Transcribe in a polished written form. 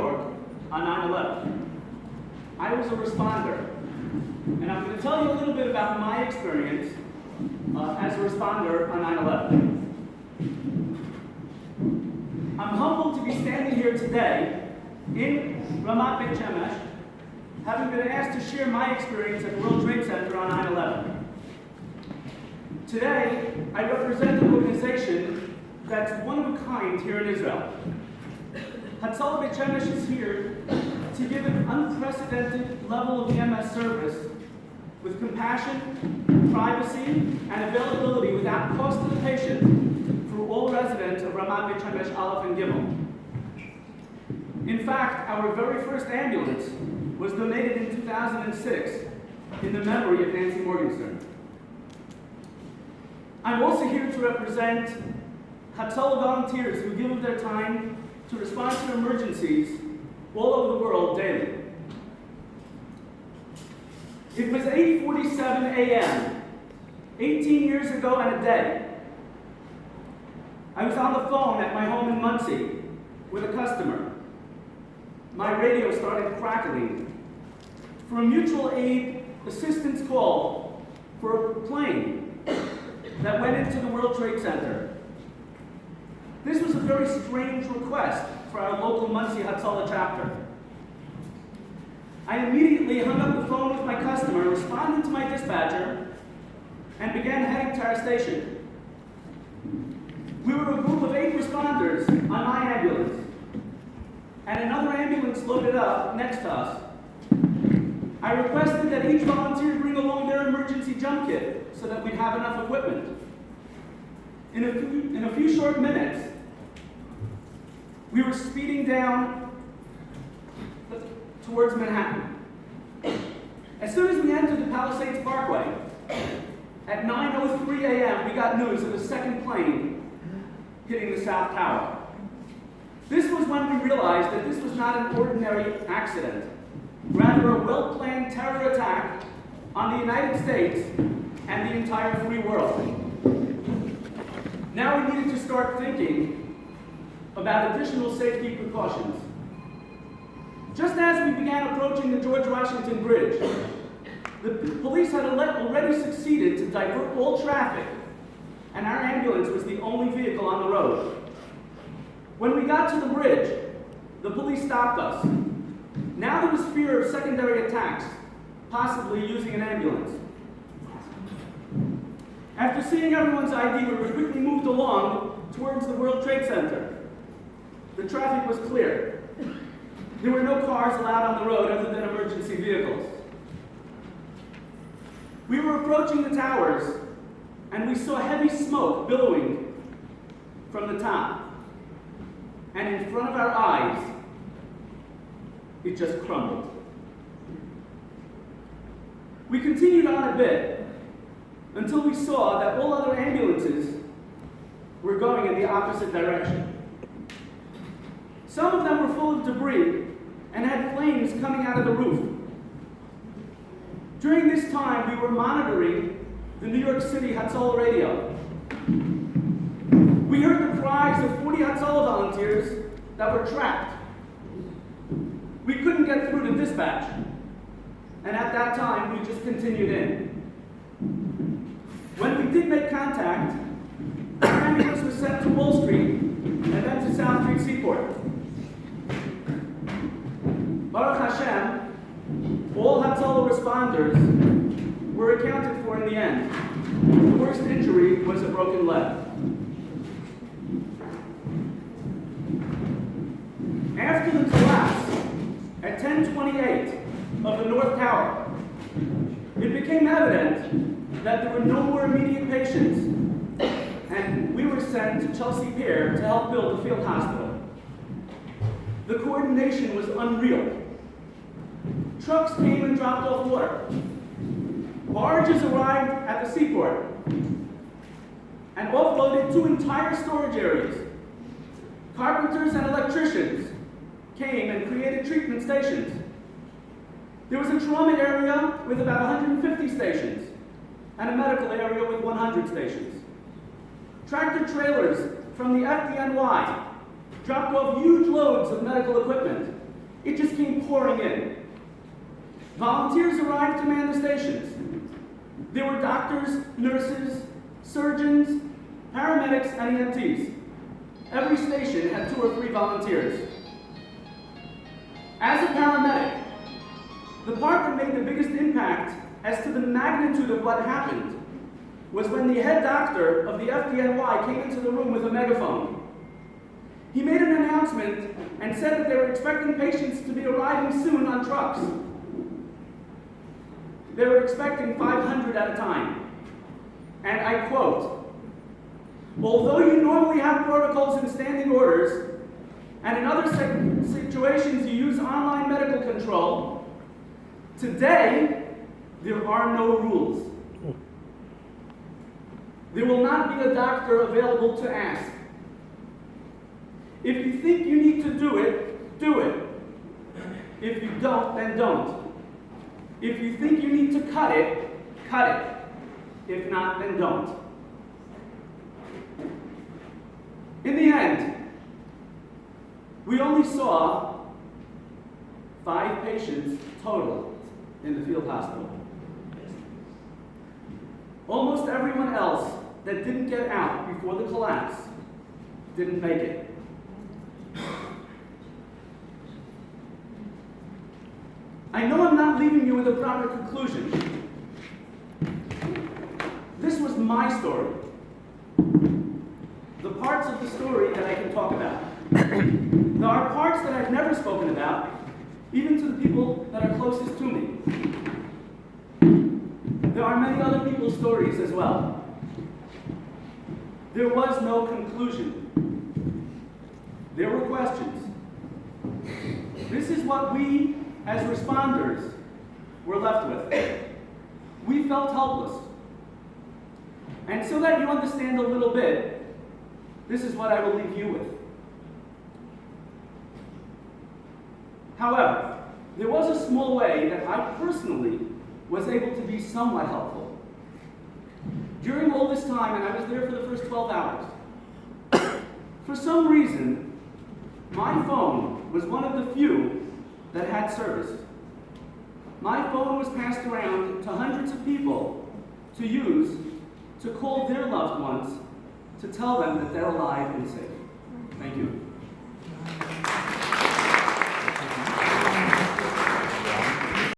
York on 9/11. I was a responder, and I'm going to tell you a little bit about my experience as a responder on 9/11. I'm humbled to be standing here today in Beit Shemesh, having been asked to share my experience at the World Trade Center on 9/11. Today, I represent an organization that's one of a kind here in Israel. Hatzala Beit Shemesh is here to give an unprecedented level of EMS service with compassion, privacy, and availability without cost to the patient for all residents of Ramat Beit Shemesh Aleph and Gimel. In fact, our very first ambulance was donated in 2006 in the memory of Nancy Morgenstern. I'm also here to represent Hatzala volunteers who give of their time to respond to emergencies all over the world daily. It was 8:47 a.m., 18 years ago and a day. I was on the phone at my home in Muncie with a customer. My radio started crackling for a mutual aid assistance call for a plane that went into the World Trade Center. This was a very strange request for our local Muncie Hatzala chapter. I immediately hung up the phone with my customer, responded to my dispatcher, and began heading to our station. We were a group of 8 responders on my ambulance, and another ambulance loaded up next to us. I requested that each volunteer bring along their emergency jump kit so that we'd have enough equipment. In a few short minutes, we were speeding down towards Manhattan. As soon as we entered the Palisades Parkway, at 9:03 a.m., we got news of a second plane hitting the South Tower. This was when we realized that this was not an ordinary accident, rather a well-planned terror attack on the United States and the entire free world. Now we needed to start thinking about additional safety precautions. Just as we began approaching the George Washington Bridge, the police had already succeeded to divert all traffic, and our ambulance was the only vehicle on the road. When we got to the bridge, the police stopped us. Now there was fear of secondary attacks, possibly using an ambulance. After seeing everyone's ID, we quickly moved along towards the World Trade Center. The traffic was clear. There were no cars allowed on the road other than emergency vehicles. We were approaching the towers, and we saw heavy smoke billowing from the top. And in front of our eyes, it just crumbled. We continued on a bit until we saw that all other ambulances were going in the opposite direction. Some of them were full of debris and had flames coming out of the roof. During this time, we were monitoring the New York City Hatzala radio. We heard the cries of 40 Hatzala volunteers that were trapped. We couldn't get through to dispatch, and at that time, we just continued in. When we did make contact, the ambulance was sent to Wall Street and then to South Street Seaport. Baruch Hashem, all Hatzala responders were accounted for in the end. The worst injury was a broken leg. After the collapse at 10:28 of the North Tower, it became evident that there were no more immediate patients, and we were sent to Chelsea Pier to help build the field hospital. The coordination was unreal. Trucks came and dropped off water. Barges arrived at the seaport and offloaded 2 entire storage areas. Carpenters and electricians came and created treatment stations. There was a trauma area with about 150 stations and a medical area with 100 stations. Tractor trailers from the FDNY dropped off huge loads of medical equipment It just came pouring in. Volunteers arrived to man the stations. There were doctors, nurses, surgeons, paramedics, and EMTs. Every station had 2 or 3 volunteers. As a paramedic, the part that made the biggest impact as to the magnitude of what happened was when the head doctor of the FDNY came into the room with a megaphone. He made an announcement and said that they were expecting patients to be arriving soon on trucks. They were expecting 500 at a time. And I quote, "Although you normally have protocols and standing orders, and in other situations you use online medical control, today there are no rules. There will not be a doctor available to ask. If you think you need to do it, do it. If you don't, then don't. If you think you need to cut it, cut it. If not, then don't." In the end, we only saw 5 patients total in the field hospital. Almost everyone else that didn't get out before the collapse didn't make it. I know I'm not leaving you with a proper conclusion. This was my story. The parts of the story that I can talk about. There are parts that I've never spoken about, even to the people that are closest to me. There are many other people's stories as well. There was no conclusion. There were questions. This is what we, as responders, were left with. We felt helpless. And so that you understand a little bit, this is what I will leave you with. However, there was a small way that I personally was able to be somewhat helpful. During all this time, and I was there for the first 12 hours, for some reason, my phone was one of the few that had service. My phone was passed around to hundreds of people to use to call their loved ones to tell them that they're alive and safe. Thank you.